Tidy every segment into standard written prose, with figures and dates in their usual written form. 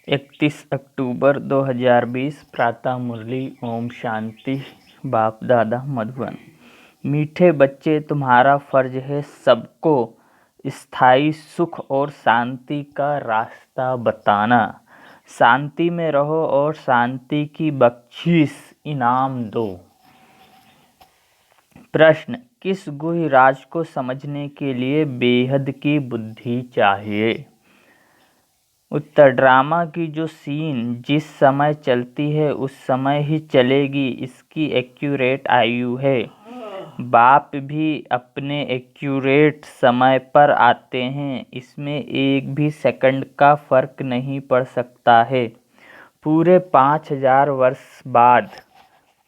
31 अक्टूबर 2020 प्रातः मुरली। ओम शांति। बाप दादा मधुबन। मीठे बच्चे, तुम्हारा फर्ज है सबको स्थायी सुख और शांति का रास्ता बताना। शांति में रहो और शांति की बख्शीश इनाम दो। प्रश्न: किस गुह्य राज को समझने के लिए बेहद की बुद्धि चाहिए? उत्तर: ड्रामा की जो सीन जिस समय चलती है उस समय ही चलेगी, इसकी एक्यूरेट आयु है। बाप भी अपने एक्यूरेट समय पर आते हैं, इसमें एक भी सेकंड का फर्क नहीं पड़ सकता है। पूरे 5000 वर्ष बाद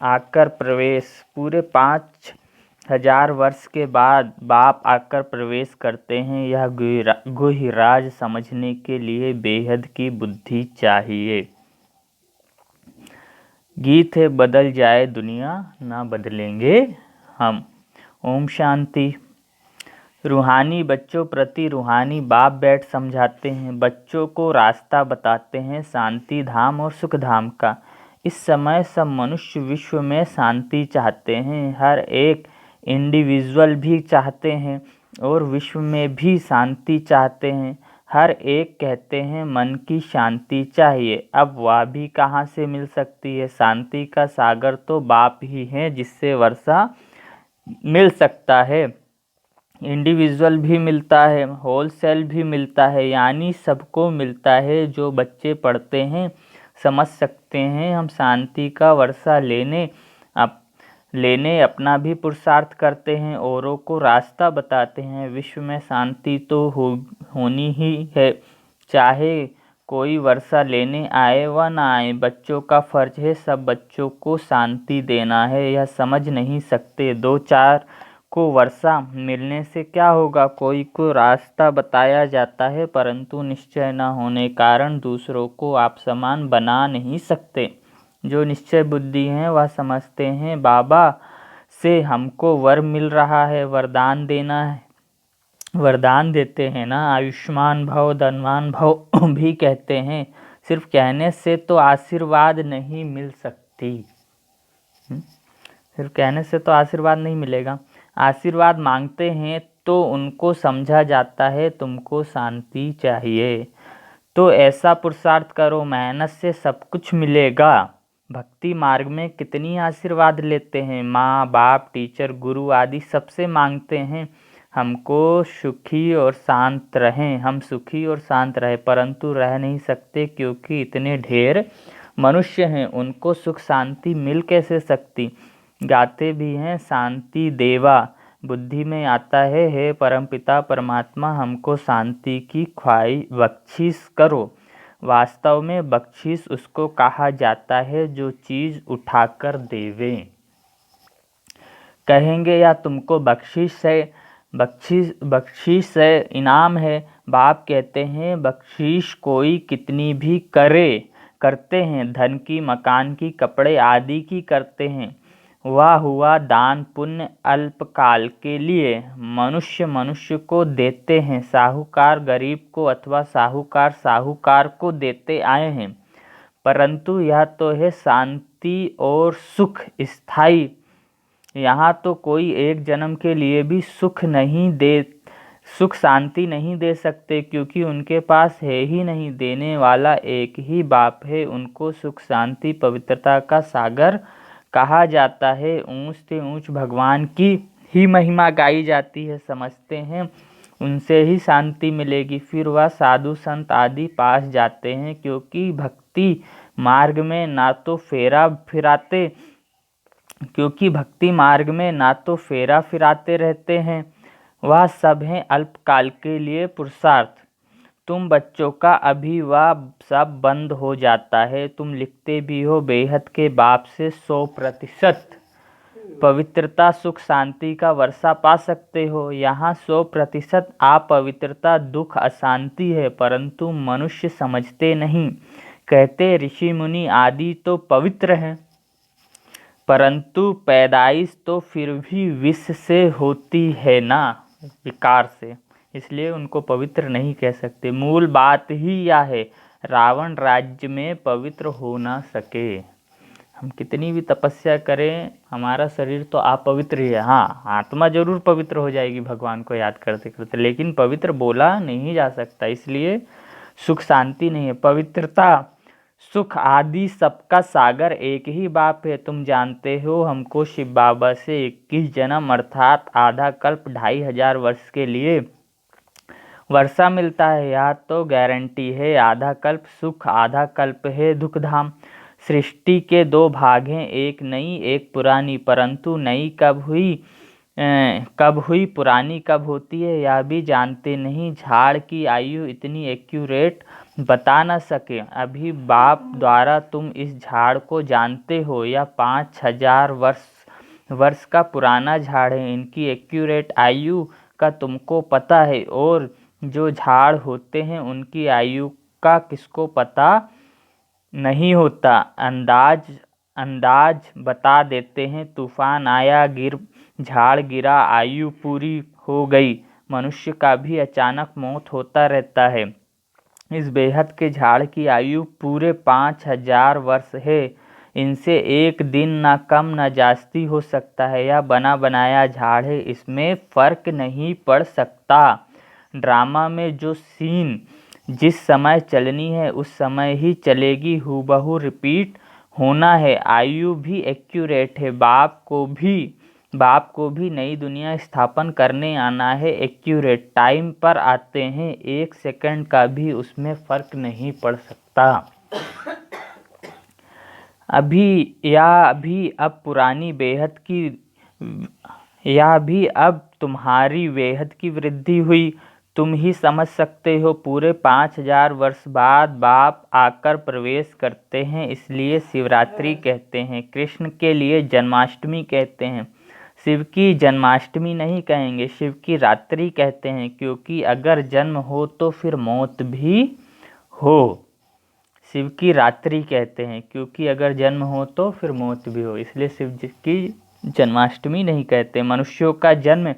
आकर प्रवेश पूरे 5000 वर्ष के बाद बाप आकर प्रवेश करते हैं। यह गुह्य राज समझने के लिए बेहद की बुद्धि चाहिए। गीत है: बदल जाए दुनिया ना बदलेंगे हम। ओम शांति। रूहानी बच्चों प्रति रूहानी बाप बैठ समझाते हैं, बच्चों को रास्ता बताते हैं शांति धाम और सुख धाम का। इस समय सब मनुष्य विश्व में शांति चाहते हैं, हर एक इंडिविजुअल भी चाहते हैं और विश्व में भी शांति चाहते हैं। हर एक कहते हैं मन की शांति चाहिए। अब वह भी कहाँ से मिल सकती है? शांति का सागर तो बाप ही है जिससे वर्षा मिल सकता है। इंडिविजुअल भी मिलता है, होलसेल भी मिलता है, यानी सबको मिलता है। जो बच्चे पढ़ते हैं समझ सकते हैं हम शांति का वर्षा लेने अपना भी पुरुषार्थ करते हैं, औरों को रास्ता बताते हैं। विश्व में शांति तो होनी ही है, चाहे कोई वर्षा लेने आए व ना आए। बच्चों का फर्ज है सब बच्चों को शांति देना है। यह समझ नहीं सकते 2-4 को वर्षा मिलने से क्या होगा? कोई को रास्ता बताया जाता है, परंतु निश्चय न होने कारण दूसरों को आप समान बना नहीं सकते। जो निश्चय बुद्धि हैं वह समझते हैं बाबा से हमको वर मिल रहा है, वरदान देना है, वरदान देते हैं ना। आयुष्मान भव, धनवान भव भी कहते हैं। सिर्फ कहने से तो आशीर्वाद नहीं मिल सकती। सिर्फ कहने से तो आशीर्वाद नहीं मिलेगा। आशीर्वाद मांगते हैं तो उनको समझा जाता है तुमको शांति चाहिए, तो ऐसा पुरुषार्थ करो, मेहनत से सब कुछ मिलेगा। भक्ति मार्ग में कितनी आशीर्वाद लेते हैं, माँ बाप टीचर गुरु आदि सबसे मांगते हैं हमको सुखी और शांत रहें, हम सुखी और शांत रहें, परंतु रह नहीं सकते क्योंकि इतने ढेर मनुष्य हैं, उनको सुख शांति मिल कैसे सकती। गाते भी हैं शांति देवा, बुद्धि में आता है हे परमपिता परमात्मा हमको शांति की बख्शीश करो। वास्तव में बख्शीश उसको कहा जाता है जो चीज़ उठाकर देवे। कहेंगे या तुमको बख्शीश है, इनाम है। बाप कहते हैं बख्शीश कोई कितनी भी करते हैं, धन की, मकान की, कपड़े आदि की करते हैं। वह हुआ दान पुण्य अल्पकाल के लिए। मनुष्य को देते हैं, साहूकार गरीब को अथवा साहूकार को देते आए हैं, परंतु यह तो है शांति और सुख स्थायी। यहाँ तो कोई एक जन्म के लिए भी सुख शांति नहीं दे सकते, क्योंकि उनके पास है ही नहीं। देने वाला एक ही बाप है, उनको सुख शांति पवित्रता का सागर कहा जाता है। ऊंच से ऊंच भगवान की ही महिमा गाई जाती है, समझते हैं उनसे ही शांति मिलेगी। फिर वह साधु संत आदि पास जाते हैं, क्योंकि भक्ति मार्ग में ना तो फेरा फिराते रहते हैं, वह सब हैं अल्पकाल के लिए पुरुषार्थ। तुम बच्चों का अभी वह सब बंद हो जाता है। तुम लिखते भी हो बेहद के बाप से 100% पवित्रता सुख शांति का वर्षा पा सकते हो। यहाँ 100% अपवित्रता दुख अशांति है, परंतु मनुष्य समझते नहीं। कहते ऋषि मुनि आदि तो पवित्र हैं, परंतु पैदाइश तो फिर भी विष से होती है ना, विकार से, इसलिए उनको पवित्र नहीं कह सकते। मूल बात ही यह है, रावण राज्य में पवित्र हो ना सके। हम कितनी भी तपस्या करें, हमारा शरीर तो अपवित्र ही है। हाँ, आत्मा जरूर पवित्र हो जाएगी भगवान को याद करते करते, लेकिन पवित्र बोला नहीं जा सकता। इसलिए सुख शांति नहीं है। पवित्रता सुख आदि सबका सागर एक ही बाप है। तुम जानते हो, हमको शिव बाबा से 21 जन्म अर्थात आधा कल्प 2500 वर्ष के लिए वर्षा मिलता है। यह तो गारंटी है। आधा कल्प सुख, आधा कल्प है दुख धाम। सृष्टि के 2 भाग हैं, एक नई एक पुरानी, परंतु नई कब हुई पुरानी कब होती है यह भी जानते नहीं। झाड़ की आयु इतनी एक्यूरेट बता न सके। अभी बाप द्वारा तुम इस झाड़ को जानते हो, यह 5000 वर्ष का पुराना झाड़ है। इनकी एक्यूरेट आयु का तुमको पता है, और जो झाड़ होते हैं उनकी आयु का किसको पता नहीं होता। अंदाज बता देते हैं। तूफान आया, झाड़ गिरा, आयु पूरी हो गई। मनुष्य का भी अचानक मौत होता रहता है। इस बेहद के झाड़ की आयु पूरे 5000 वर्ष है। इनसे एक दिन ना कम ना जास्ती हो सकता है। यह बना बनाया झाड़ है, इसमें फर्क नहीं पड़ सकता। ड्रामा में जो सीन जिस समय चलनी है उस समय ही चलेगी, हूबहू रिपीट होना है। आयु भी एक्यूरेट है। बाप को भी नई दुनिया स्थापन करने आना है। एक्यूरेट टाइम पर आते हैं, 1 सेकंड का भी उसमें फर्क नहीं पड़ सकता। अब तुम्हारी बेहद की वृद्धि हुई, तुम ही समझ सकते हो। पूरे 5000 वर्ष बाद बाप आकर प्रवेश करते हैं, इसलिए शिवरात्रि कहते हैं। कृष्ण के लिए जन्माष्टमी कहते हैं। शिव की जन्माष्टमी नहीं कहेंगे, शिव की रात्रि कहते हैं, क्योंकि अगर जन्म हो तो फिर मौत भी हो। शिव की रात्रि कहते हैं क्योंकि अगर जन्म हो तो फिर मौत भी हो, इसलिए शिव जी की जन्माष्टमी नहीं कहते। मनुष्यों का जन्म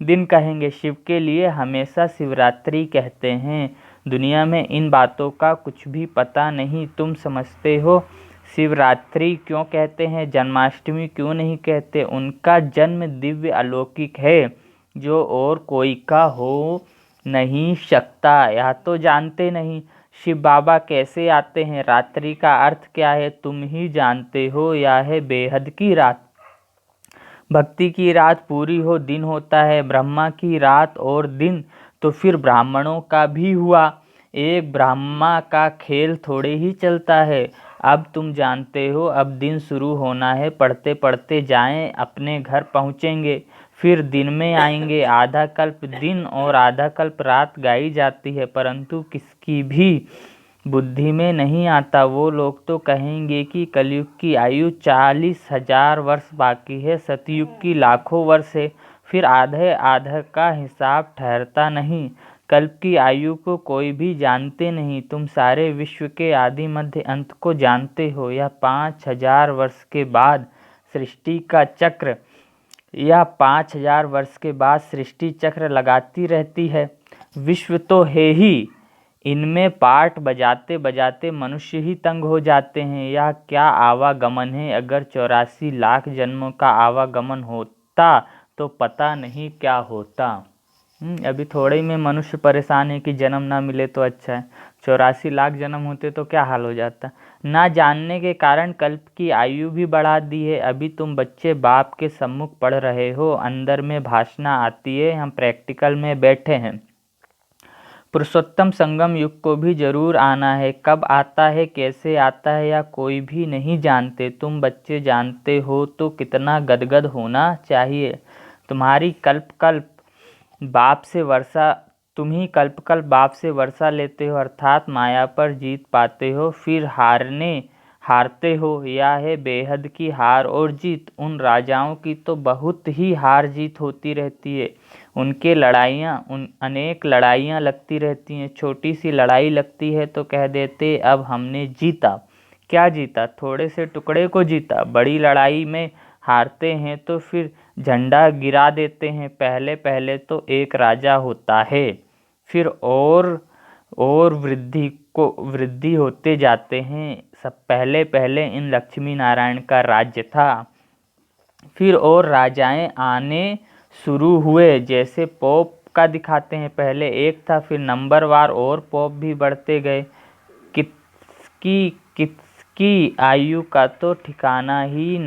दिन कहेंगे, शिव के लिए हमेशा शिवरात्रि कहते हैं। दुनिया में इन बातों का कुछ भी पता नहीं। तुम समझते हो शिवरात्रि क्यों कहते हैं, जन्माष्टमी क्यों नहीं कहते। उनका जन्म दिव्य अलौकिक है, जो और कोई का हो नहीं सकता। यह तो जानते नहीं। शिव बाबा कैसे आते हैं, रात्रि का अर्थ क्या है, तुम ही जानते हो। यह है बेहद की रात। भक्ति की रात पूरी हो दिन होता है। ब्रह्मा की रात और दिन तो फिर ब्राह्मणों का भी हुआ। एक ब्रह्मा का खेल थोड़े ही चलता है। अब तुम जानते हो, अब दिन शुरू होना है। पढ़ते पढ़ते जाएं, अपने घर पहुँचेंगे, फिर दिन में आएंगे। आधा कल्प दिन और आधा कल्प रात गाई जाती है, परंतु किसकी भी बुद्धि में नहीं आता। वो लोग तो कहेंगे कि कलयुग की आयु 40,000 वर्ष बाकी है, सतयुग की लाखों वर्ष है। फिर आधे आधे का हिसाब ठहरता नहीं। कल्प की आयु को कोई भी जानते नहीं। तुम सारे विश्व के आदि मध्य अंत को जानते हो। यह 5000 वर्ष के बाद सृष्टि का चक्र, यह 5000 वर्ष के बाद सृष्टि चक्र लगाती रहती है। विश्व तो है ही, इनमें पार्ट बजाते बजाते मनुष्य ही तंग हो जाते हैं। यह क्या आवागमन है। अगर 84 लाख जन्मों का आवागमन होता तो पता नहीं क्या होता। अभी थोड़े ही में मनुष्य परेशान है कि जन्म ना मिले तो अच्छा है। 84 लाख जन्म होते तो क्या हाल हो जाता। ना जानने के कारण कल्प की आयु भी बढ़ा दी है। अभी तुम बच्चे बाप के सम्मुख पढ़ रहे हो, अंदर में भाषणा आती है, हम प्रैक्टिकल में बैठे हैं। पुरुषोत्तम संगम युग को भी जरूर आना है। कब आता है, कैसे आता है, या कोई भी नहीं जानते। तुम बच्चे जानते हो तो कितना गदगद होना चाहिए। तुम्हारी तुम ही कल्प कल्प बाप से वर्षा लेते हो, अर्थात माया पर जीत पाते हो, फिर हारते हो। यह है बेहद की हार और जीत। उन राजाओं की तो बहुत ही हार जीत होती रहती है। अनेक लड़ाइयाँ लगती रहती हैं। छोटी सी लड़ाई लगती है तो कह देते अब हमने जीता। क्या जीता, थोड़े से टुकड़े को जीता। बड़ी लड़ाई में हारते हैं तो फिर झंडा गिरा देते हैं। पहले पहले तो एक राजा होता है, फिर और और वृद्धि होते जाते हैं। सब पहले पहले इन लक्ष्मी नारायण का राज्य था, फिर और राजाएं आने शुरू हुए। जैसे पोप का दिखाते हैं, पहले एक था, फिर नंबरवार और पोप भी बढ़ते गए। किसकी आयु का तो ठिकाना ही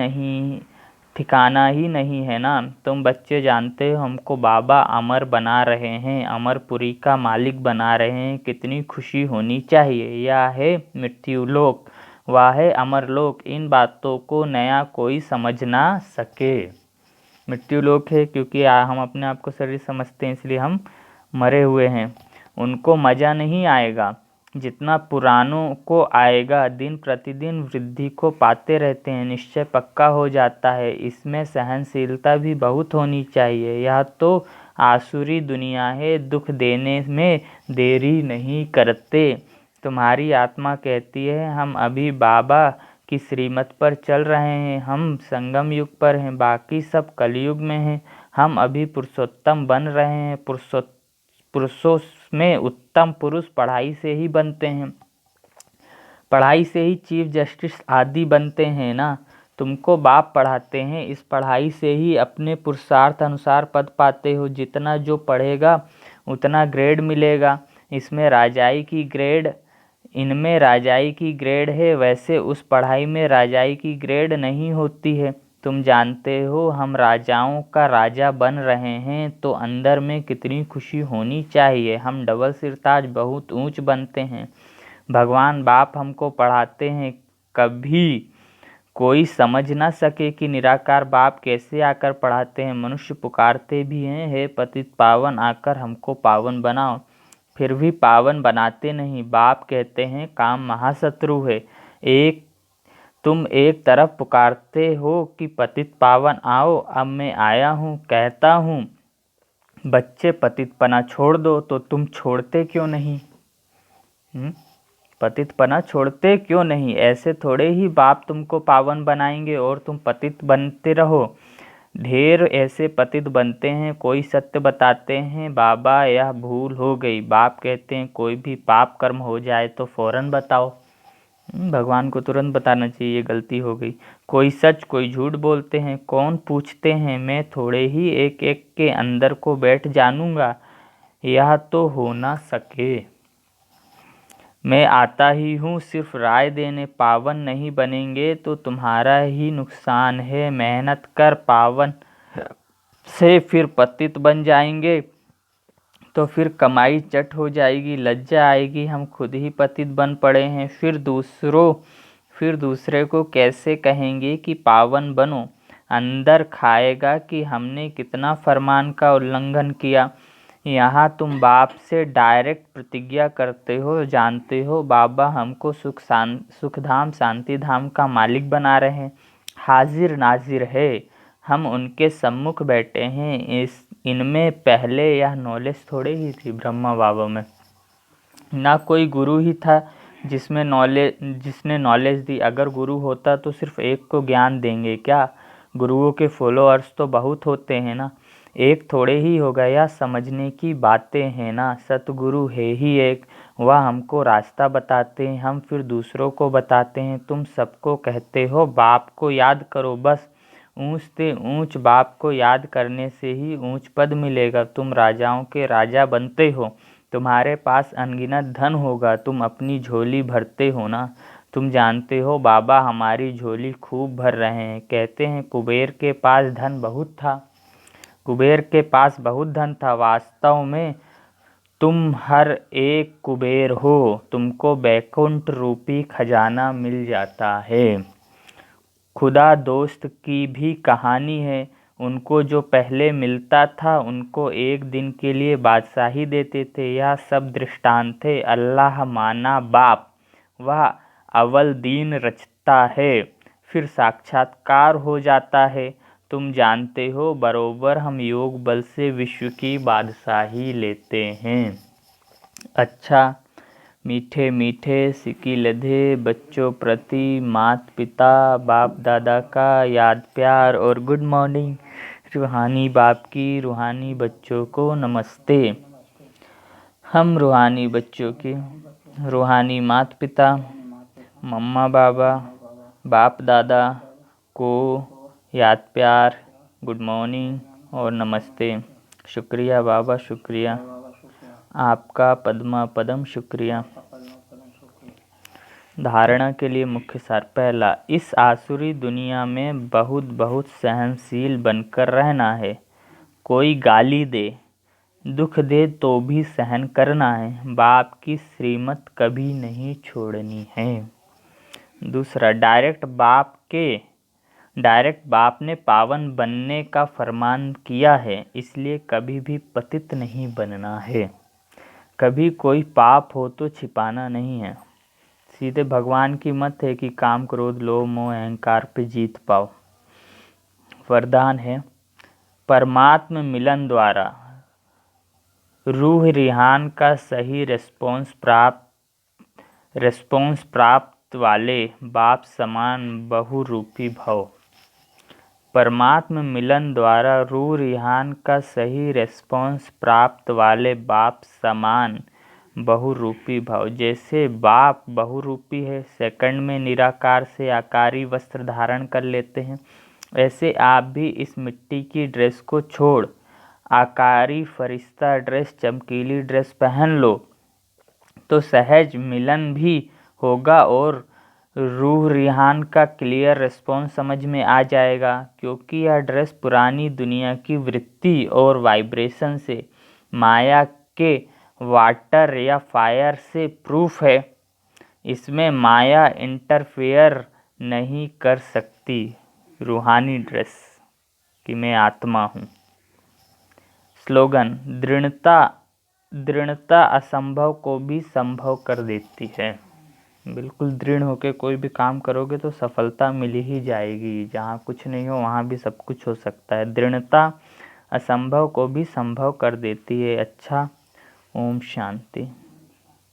नहीं है ना। तुम बच्चे जानते हो हमको बाबा अमर बना रहे हैं, अमरपुरी का मालिक बना रहे हैं। कितनी खुशी होनी चाहिए। यह है मृत्युलोक, वह है अमरलोक। इन बातों को नया कोई समझ ना सके। मृत्युलोक है क्योंकि हम अपने आप को शरीर समझते हैं, इसलिए हम मरे हुए हैं। उनको मज़ा नहीं आएगा जितना पुरानों को आएगा। दिन प्रतिदिन वृद्धि को पाते रहते हैं, निश्चय पक्का हो जाता है। इसमें सहनशीलता भी बहुत होनी चाहिए। यह तो आसुरी दुनिया है, दुख देने में देरी नहीं करते। तुम्हारी आत्मा कहती है हम अभी बाबा की श्रीमत पर चल रहे हैं, हम संगम युग पर हैं, बाकी सब कलयुग में हैं। हम अभी पुरुषोत्तम बन रहे हैं। पुरुषों में उत्तम पुरुष पढ़ाई से ही बनते हैं, पढ़ाई से ही चीफ जस्टिस आदि बनते हैं ना। तुमको बाप पढ़ाते हैं, इस पढ़ाई से ही अपने पुरुषार्थ अनुसार पद पाते हो। जितना जो पढ़ेगा उतना ग्रेड मिलेगा। इनमें राजाई की ग्रेड है, वैसे उस पढ़ाई में राजाई की ग्रेड नहीं होती है। तुम जानते हो हम राजाओं का राजा बन रहे हैं, तो अंदर में कितनी खुशी होनी चाहिए। हम डबल सिरताज बहुत ऊंच बनते हैं। भगवान बाप हमको पढ़ाते हैं, कभी कोई समझ ना सके कि निराकार बाप कैसे आकर पढ़ाते हैं। मनुष्य पुकारते भी हैं, हे पतित पावन आकर हमको पावन बनाओ, फिर भी पावन बनाते नहीं। बाप कहते हैं काम महाशत्रु है। तुम एक तरफ पुकारते हो कि पतित पावन आओ, अब मैं आया हूँ, कहता हूँ बच्चे पतितपना छोड़ दो, तो तुम छोड़ते क्यों नहीं? पतितपना छोड़ते क्यों नहीं? ऐसे थोड़े ही बाप तुमको पावन बनाएंगे और तुम पतित बनते रहो। ढेर ऐसे पतित बनते हैं, कोई सत्य बताते हैं, बाबा यह भूल हो गई। बाप कहते हैं कोई भी पाप कर्म हो जाए तो फौरन बताओ। भगवान को तुरंत बताना चाहिए ये गलती हो गई। कोई सच कोई झूठ बोलते हैं, कौन पूछते हैं? मैं थोड़े ही एक एक के अंदर को बैठ जानूंगा, यह तो हो ना सके। मैं आता ही हूँ सिर्फ राय देने, पावन नहीं बनेंगे तो तुम्हारा ही नुकसान है। मेहनत कर पावन से फिर पतित बन जाएंगे तो फिर कमाई चट हो जाएगी, लज्जा आएगी, हम खुद ही पतित बन पड़े हैं। फिर दूसरे को कैसे कहेंगे कि पावन बनो? अंदर खाएगा कि हमने कितना फरमान का उल्लंघन किया। यहाँ तुम बाप से डायरेक्ट प्रतिज्ञा करते हो, जानते हो बाबा हमको सुखधाम शांति धाम का मालिक बना रहे हैं, हाजिर नाजिर है, हम उनके सम्मुख बैठे हैं। इनमें पहले यह नॉलेज थोड़े ही थी। ब्रह्मा बाबा में ना कोई गुरु ही था जिसने नॉलेज दी। अगर गुरु होता तो सिर्फ एक को ज्ञान देंगे क्या? गुरुओं के फॉलोअर्स तो बहुत होते हैं ना, एक थोड़े ही हो गया। समझने की बातें हैं ना, सतगुरु है ही एक, वह हमको रास्ता बताते हैं, हम फिर दूसरों को बताते हैं। तुम सबको कहते हो बाप को याद करो, बस ऊंच से ऊंच बाप को याद करने से ही ऊंच पद मिलेगा। तुम राजाओं के राजा बनते हो, तुम्हारे पास अनगिनत धन होगा, तुम अपनी झोली भरते हो ना। तुम जानते हो बाबा हमारी झोली खूब भर रहे हैं। कहते हैं कुबेर के पास धन बहुत था, वास्तव में तुम हर एक कुबेर हो, तुमको बैकुंठ रूपी खजाना मिल जाता है। खुदा दोस्त की भी कहानी है, उनको जो पहले मिलता था उनको एक दिन के लिए बादशाही देते थे। यह सब दृष्टांत थे। अल्लाह माना बाप, वह अव्वल दीन रचता है, फिर साक्षात्कार हो जाता है। तुम जानते हो बरोबर हम योग बल से विश्व की बादशाही लेते हैं। अच्छा, मीठे मीठे सिक्की लधे बच्चों प्रति माता पिता बाप दादा का याद प्यार और गुड मॉर्निंग। रूहानी बाप की रूहानी बच्चों को नमस्ते। हम रूहानी बच्चों की रूहानी माता पिता, मम्मा बाबा, बाप दादा को याद प्यार, गुड मॉर्निंग और नमस्ते। शुक्रिया बाबा, शुक्रिया आपका पद्मा पदम, शुक्रिया। धारणा के लिए मुख्य सार। पहला, इस आसुरी दुनिया में बहुत बहुत सहनशील बनकर रहना है। कोई गाली दे, दुख दे तो भी सहन करना है। बाप की श्रीमत कभी नहीं छोड़नी है। दूसरा, डायरेक्ट बाप ने पावन बनने का फरमान किया है, इसलिए कभी भी पतित नहीं बनना है। कभी कोई पाप हो तो छिपाना नहीं है। सीधे भगवान की मत है कि काम, क्रोध, लोभ, मोह, अहंकार पे जीत पाओ। वरदान है, परमात्म मिलन द्वारा रूह रिहान का सही रिस्पॉन्स प्राप्त वाले बाप समान बहुरूपी भव। परमात्म मिलन द्वारा रूह रिहान का सही रिस्पॉन्स प्राप्त वाले बाप समान बहुरूपी भाव। जैसे बाप बहुरूपी है, सेकंड में निराकार से आकारी वस्त्र धारण कर लेते हैं, ऐसे आप भी इस मिट्टी की ड्रेस को छोड़ आकारी फरिश्ता ड्रेस, चमकीली ड्रेस पहन लो तो सहज मिलन भी होगा और रूह रिहान का क्लियर रिस्पॉन्स समझ में आ जाएगा। क्योंकि यह ड्रेस पुरानी दुनिया की वृत्ति और वाइब्रेशन से, माया के वाटर या फायर से प्रूफ है। इसमें माया इंटरफेयर नहीं कर सकती। रूहानी ड्रेस कि मैं आत्मा हूँ। स्लोगन, दृढ़ता असंभव को भी संभव कर देती है। बिल्कुल दृढ़ होकर कोई भी काम करोगे तो सफलता मिल ही जाएगी। जहाँ कुछ नहीं हो वहाँ भी सब कुछ हो सकता है। दृढ़ता असंभव को भी संभव कर देती है। अच्छा, ओम शांति।